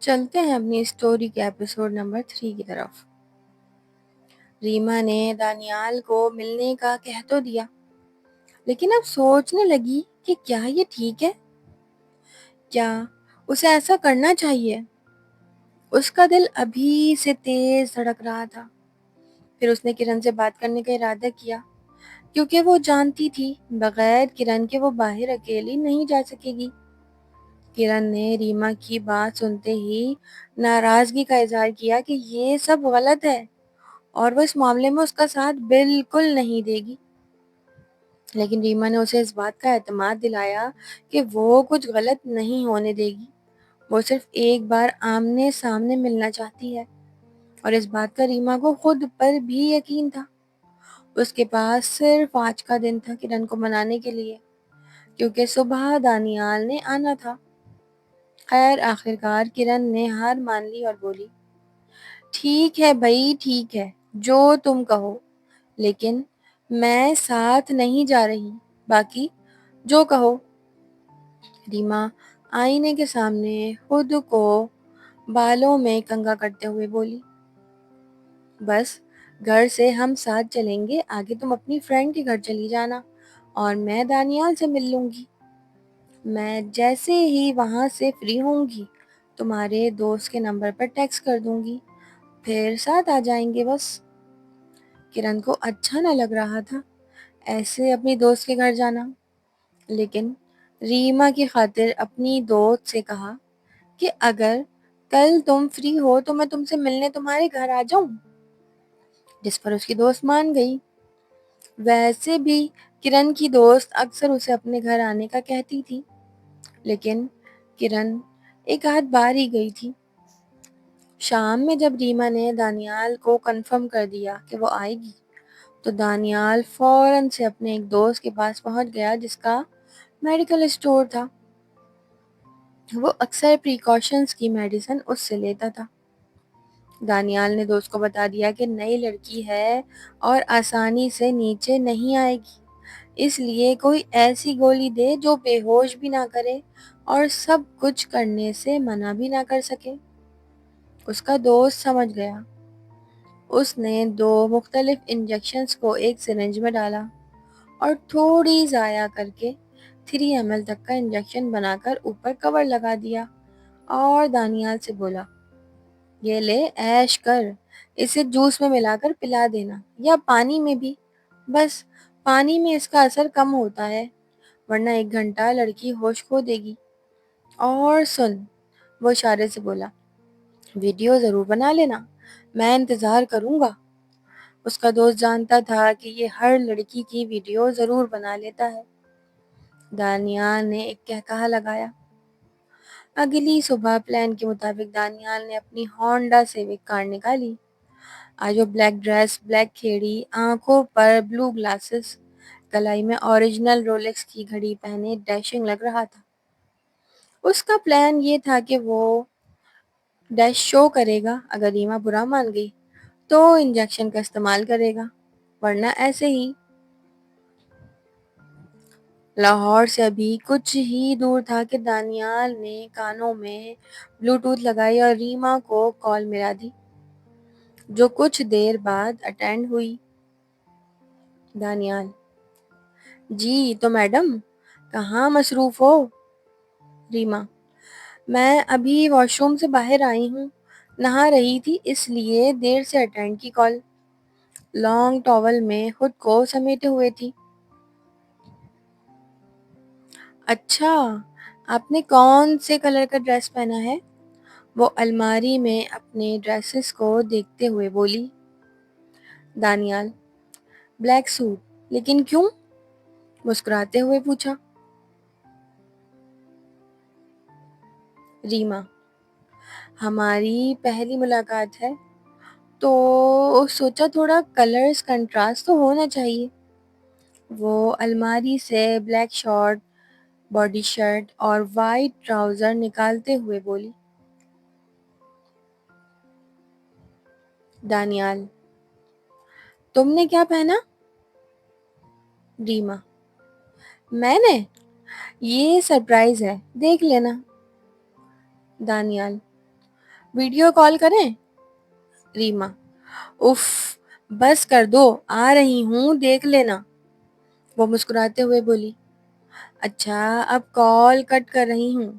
چلتے ہیں اپنی اسٹوری کے ایپیسوڈ نمبر 3 کی طرف۔ ریما نے دانیال کو ملنے کا کہہ تو دیا، لیکن اب سوچنے لگی کہ کیا یہ ٹھیک ہے؟ کیا اسے ایسا کرنا چاہیے؟ اس کا دل ابھی سے تیز دھڑک رہا تھا۔ پھر اس نے کرن سے بات کرنے کا ارادہ کیا، کیونکہ وہ جانتی تھی بغیر کرن کے وہ باہر اکیلی نہیں جا سکے گی۔ کرن نے ریما کی بات سنتے ہی ناراضگی کا اظہار کیا کہ یہ سب غلط ہے اور وہ اس معاملے میں اس کا ساتھ بالکل نہیں دے گی۔ لیکن ریما نے اسے اس بات کا اعتماد دلایا کہ وہ کچھ غلط نہیں ہونے دے گی، وہ صرف ایک بار آمنے سامنے ملنا چاہتی ہے، اور اس بات کا ریما کو خود پر بھی یقین تھا۔ اس کے پاس صرف آج کا دن تھا کرن کو منانے کے لیے، کیونکہ صبح دانیال نے آنا تھا۔ خیر آخرکار کرن نے ہار مان لی اور بولی، ٹھیک ہے بھائی، ٹھیک ہے، جو تم کہو، لیکن میں ساتھ نہیں جا رہی، باقی جو کہو۔ ریما آئینے کے سامنے خود کو بالوں میں کنگھا کرتے ہوئے بولی، بس گھر سے ہم ساتھ چلیں گے، آگے تم اپنی فرینڈ کے گھر چلی جانا اور میں دانیال سے مل لوں گی۔ میں جیسے ہی وہاں سے فری ہوں گی تمہارے دوست کے نمبر پر ٹیکسٹ کر دوں گی، پھر ساتھ آ جائیں گے بس۔ کرن کو اچھا نہ لگ رہا تھا ایسے اپنی دوست کے گھر جانا، لیکن ریما کی خاطر اپنی دوست سے کہا کہ اگر کل تم فری ہو تو میں تم سے ملنے تمہارے گھر آ جاؤں، جس پر اس کی دوست مان گئی۔ ویسے بھی کرن کی دوست اکثر اسے اپنے گھر آنے کا کہتی تھی، لیکن کرن ایک آدھ بار ہی گئی تھی۔ شام میں جب ریما نے دانیال کو کنفرم کر دیا کہ وہ آئے گی، تو دانیال فوراً سے اپنے ایک دوست کے پاس پہنچ گیا جس کا میڈیکل اسٹور تھا۔ وہ اکثر پریکاشنز کی میڈیسن اس سے لیتا تھا۔ دانیال نے دوست کو بتا دیا کہ نئی لڑکی ہے اور آسانی سے نیچے نہیں آئے گی، اس لیے کوئی ایسی گولی دے جو بے ہوش بھی نہ کرے اور سب کچھ کرنے سے منع بھی نہ کر سکے۔ اس کا دوست سمجھ گیا۔ اس نے 2 مختلف انجیکشنز کو ایک سرنج میں ڈالا اور تھوڑی ضائع کر کے 3 ml تک کا انجیکشن بنا کر اوپر کور لگا دیا اور دانیال سے بولا، یہ لے عیش کر، اسے جوس میں ملا کر پلا دینا یا پانی میں بھی، بس پانی میں اس کا اثر کم ہوتا ہے، ورنہ 1 گھنٹہ لڑکی ہوش کھو دے گی۔ اور سن، وہ اشارے سے بولا، ویڈیو ضرور بنا لینا، میں انتظار کروں گا۔ اس کا دوست جانتا تھا کہ یہ ہر لڑکی کی ویڈیو ضرور بنا لیتا ہے۔ دانیال نے ایک کہکہا لگایا۔ اگلی صبح پلان کے مطابق دانیال نے اپنی ہونڈا سیوک کار نکالی۔ آج وہ بلیک ڈریس، بلیک کھیڑی، آنکھوں پر بلو گلاسز، کلائی میں اوریجنل رولیکس کی گھڑی پہنے ڈیشنگ لگ رہا تھا۔ اس کا پلان یہ تھا کہ وہ ڈیش شو کرے گا، اگر ریما برا مان گئی تو انجیکشن کا استعمال کرے گا، ورنہ ایسے ہی۔ لاہور سے ابھی کچھ ہی دور تھا کہ دانیال نے کانوں میں بلوٹوتھ لگائی اور ریما کو کال ملا دی، جو کچھ دیر بعد اٹینڈ ہوئی۔ دانیال: جی تو میڈم کہاں مصروف ہو؟ ریما: میں ابھی واش روم سے باہر آئی ہوں، نہا رہی تھی اس لیے دیر سے اٹینڈ کی کال، لانگ ٹاول میں خود کو سمیٹے ہوئے تھی۔ اچھا، آپ نے کون سے کلر کا ڈریس پہنا ہے؟ وہ الماری میں اپنے ڈریسز کو دیکھتے ہوئے بولی۔ دانیال: بلیک سوٹ، لیکن کیوں؟ مسکراتے ہوئے پوچھا۔ ریما: ہماری پہلی ملاقات ہے تو سوچا تھوڑا کلرز کنٹراسٹ تو ہونا چاہیے۔ وہ الماری سے بلیک شارٹ، باڈی شرٹ اور وائٹ ٹراؤزر نکالتے ہوئے بولی۔ دانیال: تم نے کیا پہنا؟ ریما: میں نے؟ یہ سرپرائز ہے، دیکھ لینا۔ دانیال: ویڈیو کال کریں؟ ریما: اف، بس کر دو، آ رہی ہوں، دیکھ لینا۔ وہ مسکراتے ہوئے بولی: اچھا، اب کال کٹ کر رہی ہوں،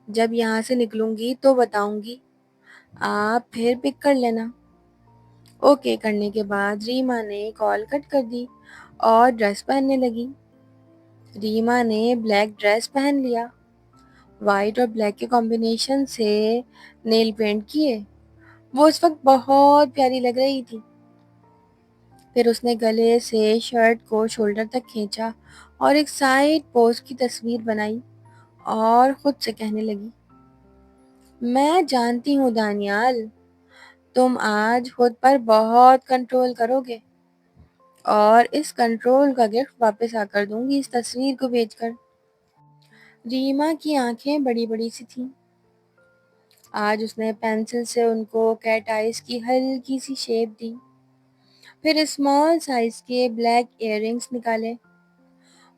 جب یہاں سے نکلوں گی تو بتاؤں گی، آپ پھر پک کر لینا۔ اوکے کرنے کے بعد ریما نے کال کٹ کر دی اور ڈریس پہننے لگی۔ ریما نے بلیک ڈریس پہن لیا، وائٹ اور بلیک کے کمبینیشن سے نیل پینٹ کیے۔ وہ اس وقت بہت پیاری لگ رہی تھی۔ پھر اس نے گلے سے شرٹ کو شولڈر تک کھینچا اور ایک سائڈ پوز کی تصویر بنائی اور خود سے کہنے لگی: میں جانتی ہوں دانیال، تم آج خود پر بہت کنٹرول کرو گے، اور اس کنٹرول کا گفٹ واپس آ کر دوں گی اس تصویر کو بھیج کر۔ ریما کی آنکھیں بڑی بڑی سی تھیں۔ آج اس نے پینسل سے ان کو کیٹ آئیز کی ہلکی سی شیپ دی، پھر اسمال سائز کے بلیک ایئر رنگز نکالے،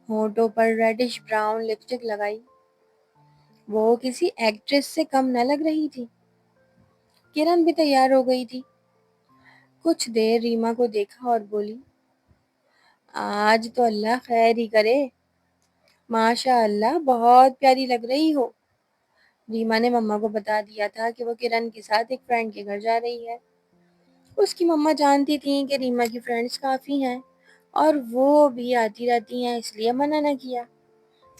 ہونٹوں پر ریڈش براؤن لپسٹک لگائی۔ وہ کسی ایکٹریس سے کم نہ لگ رہی تھی۔ کرن بھی تیار ہو گئی تھی۔ کچھ دیر ریما کو دیکھا اور بولی: آج تو اللہ خیر ہی کرے، ماشاء اللہ بہت پیاری لگ رہی ہو۔ ریما نے مما کو بتا دیا تھا کہ وہ کرن کے ساتھ ایک فرینڈ کے گھر جا رہی ہے۔ اس کی مما جانتی تھیں کہ ریما کی فرینڈز کافی ہیں اور وہ بھی آتی رہتی ہیں، اس لیے منع نہ کیا۔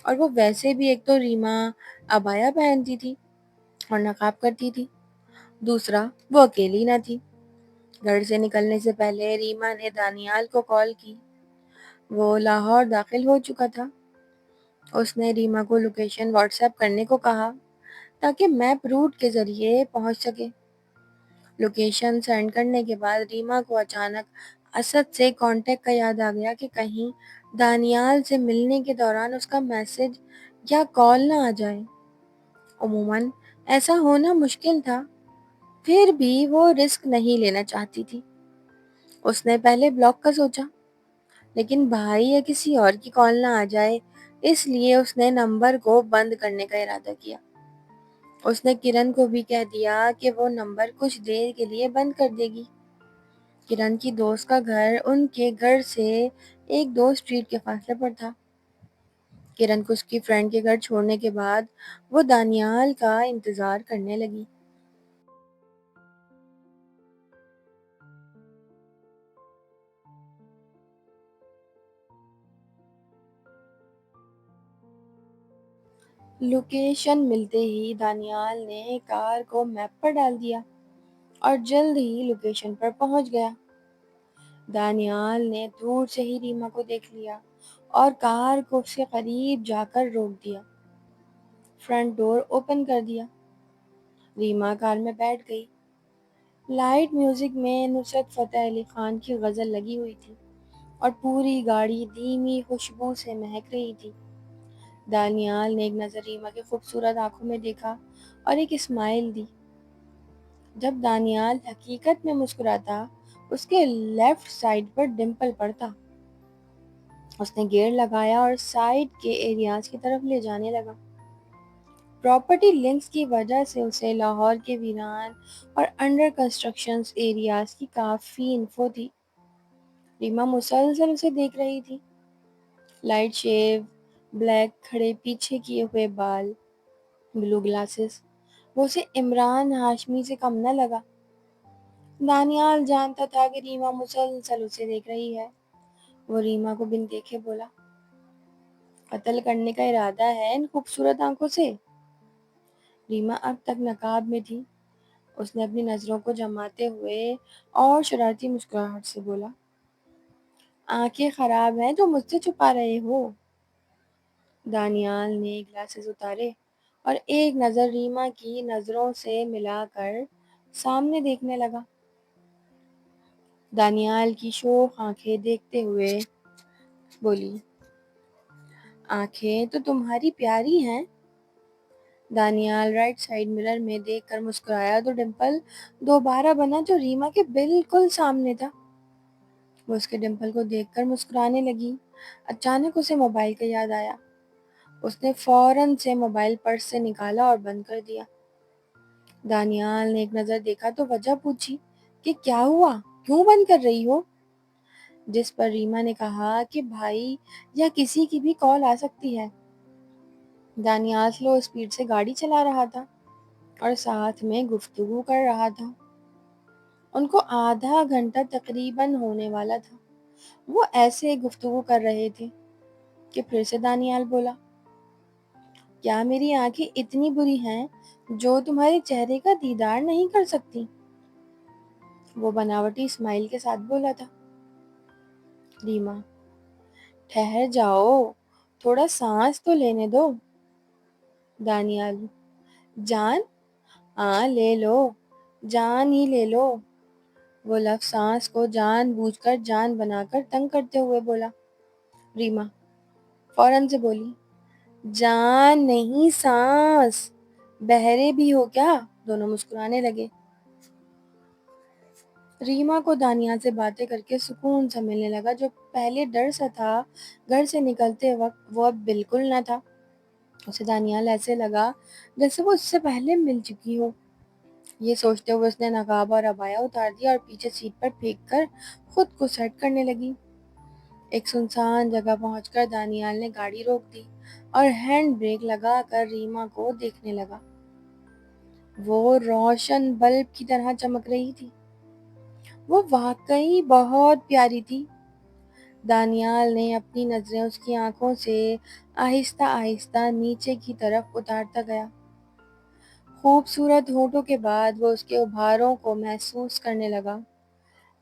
اور وہ ویسے بھی ایک تو ریما عبایا پہنتی تھی اور نقاب کرتی تھی، دوسرا وہ اکیلی نہ تھی۔ گھر سے نکلنے سے پہلے ریما نے دانیال کو کال کی۔ وہ لاہور داخل ہو چکا تھا۔ اس نے ریما کو لوکیشن واٹس ایپ کرنے کو کہا تاکہ میپ روٹ کے ذریعے پہنچ سکے۔ لوکیشن سینڈ کرنے کے بعد ریما کو اچانک اسد سے کانٹیکٹ کا یاد آ گیا کہ کہیں دانیال سے ملنے کے دوران اس کا میسج یا کال نہ آ جائے۔ عموماً ایسا ہونا مشکل تھا، پھر بھی وہ رسک نہیں لینا چاہتی تھی۔ اس نے پہلے بلاک کا سوچا، لیکن بھائی یا کسی اور کی کال نہ آ جائے، اس لیے اس نے نمبر کو بند کرنے کا ارادہ کیا۔ اس نے کرن کو بھی کہہ دیا کہ وہ نمبر کچھ دیر کے لیے بند کر دے گی۔ کرن کی دوست کا گھر ان کے گھر سے ایک دو اسٹریٹ کے فاصلے پر تھا۔ کرن کو اس کی فرینڈ کے گھر چھوڑنے کے بعد وہ دانیال کا انتظار کرنے لگی۔ لوکیشن ملتے ہی دانیال نے کار کو میپ پر ڈال دیا اور جلد ہی لوکیشن پر پہنچ گیا۔ دانیال نے دور سے ہی ریما کو دیکھ لیا اور کار کو اس کے قریب جا کر روک دیا، فرنٹ ڈور اوپن کر دیا۔ ریما کار میں بیٹھ گئی۔ لائٹ میوزک میں نصرت فتح علی خان کی غزل لگی ہوئی تھی اور پوری گاڑی دھیمی خوشبو سے مہک رہی تھی۔ دانیال نے ایک نظر ریما کی خوبصورت آنکھوں میں دیکھا اور ایک اسمائل دی۔ جب دانیال حقیقت میں مسکراتا، اس کے لیفٹ سائڈ پر ڈمپل پڑتا۔ اس نے گیئر لگایا اور سائڈ کے ایریاز کی طرف لے جانے لگا۔ پراپرٹی لنکس کی وجہ سے اسے لاہور کے ویران اور انڈر کنسٹرکشن ایریاز کی کافی انفو تھی۔ ریما مسلسل اسے دیکھ رہی تھی، لائٹ شیو، بلیک کھڑے پیچھے کیے ہوئے بال، بلو گلاسز۔ وہ اسے عمران ہاشمی سے کم نہ لگا۔ دانیال جانتا تھا کہ ریما مسلسل اسے دیکھ رہی ہے۔ وہ ریما کو بن دیکھے بولا: قتل کرنے کا ارادہ ہے ان خوبصورت آنکھوں سے؟ ریما اب تک نقاب میں تھی۔ اس نے اپنی نظروں کو جماتے ہوئے اور شرارتی مسکراہٹ سے بولا: آنکھیں خراب ہیں تو مجھ سے چھپا رہے ہو؟ دانیال نے گلاسز اتارے اور ایک نظر ریما کی نظروں سے ملا کر سامنے دیکھنے لگا۔ دانیال کی شوخ آنکھیں دیکھتے ہوئے بولی: آنکھیں تو تمہاری پیاری ہیں۔ دانیال رائٹ سائڈ مرر میں دیکھ کر مسکرایا تو ڈمپل دوبارہ بنا جو ریما کے بالکل سامنے تھا۔ وہ اس کے ڈمپل کو دیکھ کر مسکرانے لگی۔ اچانک اسے موبائل کا یاد آیا۔ اس نے فوراً سے موبائل پرس سے نکالا اور بند کر دیا۔ دانیال نے ایک نظر دیکھا تو وجہ پوچھی کہ کیا ہوا، کیوں بند کر رہی ہو؟ جس پر ریما نے کہا کہ بھائی یا کسی کی بھی کال آ سکتی ہے۔ دانیال سلو اسپیڈ سے گاڑی چلا رہا تھا اور ساتھ میں گفتگو کر رہا تھا۔ ان کو آدھا گھنٹہ تقریباً ہونے والا تھا۔ وہ ایسے گفتگو کر رہے تھے کہ پھر سے دانیال بولا، کیا میری آنکھیں اتنی بری ہیں جو تمہارے چہرے کا دیدار نہیں کر سکتی؟ وہ بناوٹی اسمائل کے ساتھ بولا تھا۔ ریما، ٹھہر جاؤ، تھوڑا سانس تو لینے دو۔ دانیال، جان؟ ہاں لے لو، جان ہی لے لو۔ وہ لفظ سانس کو جان بوجھ کر جان بنا کر تنگ کرتے ہوئے بولا۔ ریما فوراً سے بولی، جان نہیں سانس، بہرے بھی ہو کیا؟ دونوں مسکرانے لگے۔ ریما کو دانیال سے باتیں کر کے سکون سا ملنے لگا، جو پہلے ڈر سا تھا گھر سے نکلتے وقت وہ اب بالکل نہ تھا۔ اسے دانیال ایسے لگا جیسے وہ اس سے پہلے مل چکی ہو۔ یہ سوچتے ہوئے اس نے نقاب اور عبایا اتار دیا اور پیچھے سیٹ پر پھینک کر خود کو سیٹ کرنے لگی۔ ایک سنسان جگہ پہنچ کر دانیال نے گاڑی روک دی اور ہینڈ بریک لگا کر ریما کو دیکھنے لگا۔ وہ روشن بلب کی طرح چمک رہی تھی۔ وہ واقعی بہت پیاری تھی۔ دانیال نے اپنی نظریں اس کی آنکھوں سے آہستہ آہستہ نیچے کی طرف اتارتا گیا۔ خوبصورت ہونٹوں کے بعد وہ اس کے ابھاروں کو محسوس کرنے لگا۔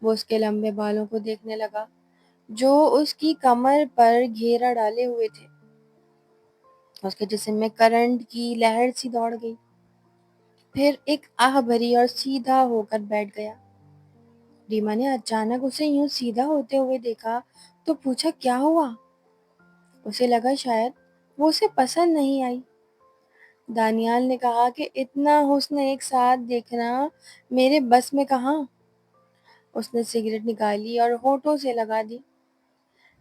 وہ اس کے لمبے بالوں کو دیکھنے لگا جو اس کی کمر پر گھیرا ڈالے ہوئے تھے۔ اس کے جسم میں کرنٹ کی لہر سی دوڑ گئی، پھر ایک آہ بھری اور سیدھا ہو کر بیٹھ گیا۔ ریما نے اچانک اسے یوں سیدھا ہوتے ہوئے دیکھا تو پوچھا، کیا ہوا؟ اسے لگا شاید وہ اسے پسند نہیں آئی۔ دانیال نے کہا کہ اتنا حسن ایک ساتھ دیکھنا میرے بس میں کہاں۔ اس نے سگریٹ نکالی اور ہونٹوں سے لگا دی۔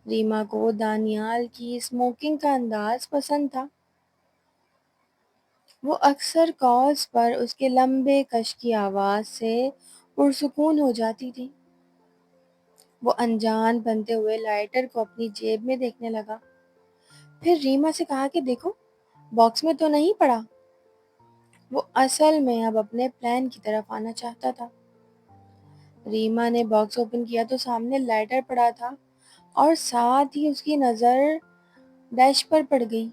ریما کو دانیال کی اسموکنگ کا انداز پسند تھا۔ وہ اکثر کالز پر اس کے لمبے کش کی آواز سے پرسکون ہو جاتی تھی۔ وہ انجان بنتے ہوئے لائٹر کو اپنی جیب میں دیکھنے لگا، پھر ریما سے کہا کہ دیکھو باکس میں تو نہیں پڑا۔ وہ اصل میں اب اپنے پلان کی طرف آنا چاہتا تھا۔ ریما نے باکس اوپن کیا تو سامنے لائٹر پڑا تھا اور ساتھ ہی اس کی نظر ڈیش پر پڑ گئی۔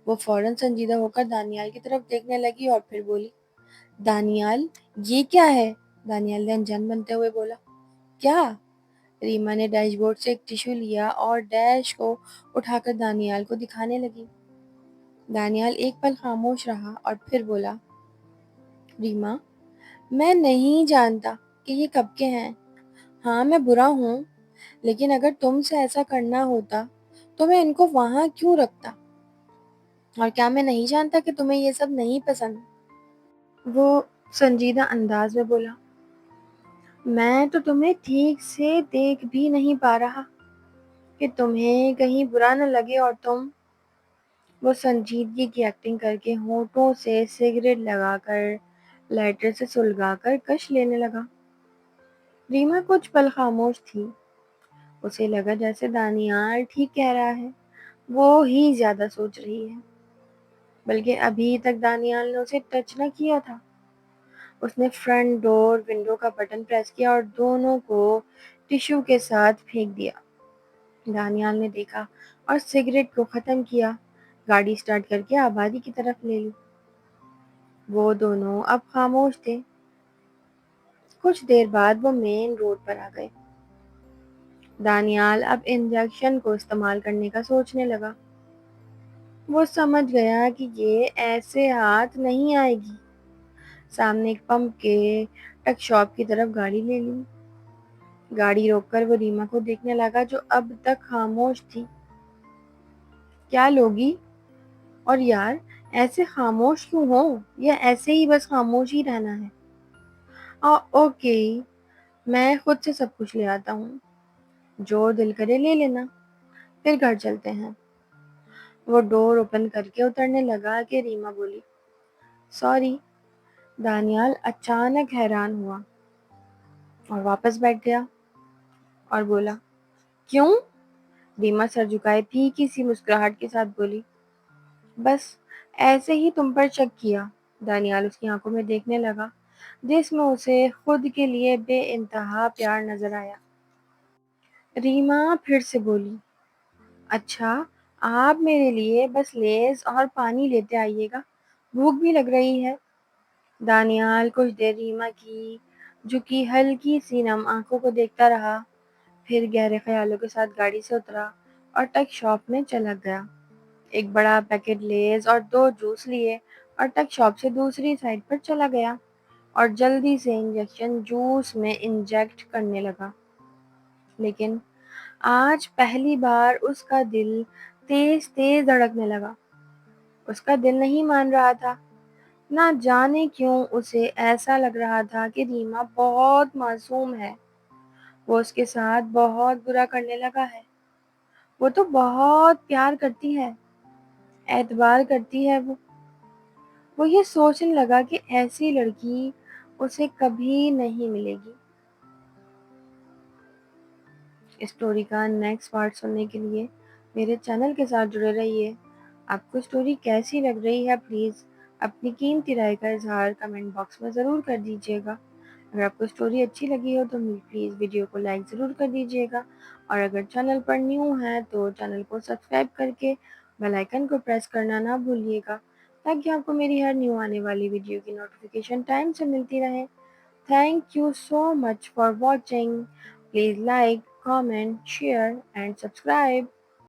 وہ فوراً سنجیدہ ہو کر دانیال کی طرف دیکھنے لگی اور پھر بولی، دانیال یہ کیا ہے؟ دانیال نے انجان بنتے ہوئے بولا، کیا؟ ریما نے ڈیش بورڈ سے ایک ٹیشو لیا اور ڈیش کو اٹھا کر دانیال کو دکھانے لگی۔ دانیال ایک پل خاموش رہا اور پھر بولا، ریما میں نہیں جانتا کہ یہ کب کے ہیں۔ ہاں میں برا ہوں، لیکن اگر تم سے ایسا کرنا ہوتا تو میں ان کو وہاں کیوں رکھتا؟ اور کیا میں نہیں جانتا کہ تمہیں یہ سب نہیں پسند؟ وہ سنجیدہ انداز میں بولا، میں تو تمہیں ٹھیک سے دیکھ بھی نہیں پا رہا کہ تمہیں کہیں برا نہ لگے اور تم۔ وہ سنجیدگی کی ایکٹنگ کر کے ہونٹوں سے سگریٹ لگا کر لائٹر سے سلگا کر کش لینے لگا۔ ریما کچھ پل خاموش تھی۔ اسے لگا جیسے دانیال ٹھیک کہہ رہا ہے، وہ ہی زیادہ سوچ رہی ہے، بلکہ ابھی تک دانیال نے اسے ٹچ نہ کیا تھا۔ اس نے فرنٹ ڈور ونڈو کا بٹن پریس کیا اور دونوں کو ٹیشو کے ساتھ پھینک دیا۔ دانیال نے دیکھا اور سگریٹ کو ختم کیا، گاڑی سٹارٹ کر کے آبادی کی طرف لے لی۔ وہ دونوں اب خاموش تھے۔ کچھ دیر بعد وہ مین روڈ پر آ گئے۔ دانیال اب انجیکشن کو استعمال کرنے کا سوچنے لگا۔ وہ سمجھ گیا کہ یہ ایسے ہاتھ نہیں آئے گی۔ سامنے ایک پمپ کے ٹک شاپ کی طرف گاڑی لے لی۔ گاڑی روک کر وہ ریما کو دیکھنے لگا جو اب تک خاموش تھی۔ کیا لوگی؟ اور یار ایسے خاموش کیوں ہو، یا ایسے ہی بس خاموش ہی رہنا ہے؟ اوکے، میں خود سے سب کچھ لے آتا ہوں، جو دل کرے لے لینا، پھر گھر چلتے ہیں۔ وہ ڈور اوپن کر کے اترنے لگا کہ ریما بولی، سوری دانیال اچانک حیران ہوا اور واپس بیٹھ گیا اور بولا، کیوں؟ ریما سر جھکائے پھیکی سی مسکراہٹ کے ساتھ بولی، بس ایسے ہی تم پر شک کیا۔ دانیال اس کی آنکھوں میں دیکھنے لگا جس میں اسے خود کے لیے بے انتہا پیار نظر آیا۔ ریما پھر سے بولی، اچھا آپ میرے لیے بس لیز اور پانی لیتے آئیے گا، بھوک بھی لگ رہی ہے۔ دانیال کچھ دیر ریما کی جھکی ہلکی سی نم آنکھوں کو دیکھتا رہا، پھر گہرے خیالوں کے ساتھ گاڑی سے اترا اور ٹک شاپ میں چلا گیا۔ ایک بڑا پیکٹ لیز اور 2 جوس لیے اور ٹک شاپ سے دوسری سائڈ پر چلا گیا اور جلدی سے انجیکشن جوس میں انجیکٹ کرنے لگا۔ لیکن آج پہلی بار اس کا دل تیز تیز دھڑکنے لگا۔ اس کا دل نہیں مان رہا تھا۔ نہ جانے کیوں اسے ایسا لگ رہا تھا کہ ریما بہت معصوم ہے، وہ اس کے ساتھ بہت برا کرنے لگا ہے۔ وہ تو بہت پیار کرتی ہے، اعتبار کرتی ہے۔ وہ یہ سوچنے لگا کہ ایسی لڑکی اسے کبھی نہیں ملے گی۔ اس اسٹوری کا نیکسٹ پارٹ سننے کے لیے میرے چینل کے ساتھ جڑے رہیے۔ آپ کو اسٹوری کیسی لگ رہی ہے پلیز اپنی قیمتی رائے کا اظہار کمنٹ باکس میں ضرور کر دیجیے گا۔ اگر آپ کو اسٹوری اچھی لگی ہو تو پلیز ویڈیو کو لائک ضرور کر دیجیے گا، اور اگر چینل پر نیو ہیں تو چینل کو سبسکرائب کر کے بیل آئیکن کو پریس کرنا نہ بھولیے گا، تاکہ آپ کو میری ہر نیو آنے والی ویڈیو کی نوٹیفیکیشن ٹائم سے ملتی رہے۔ Thank you so much for watching. Please like, comment, share and subscribe.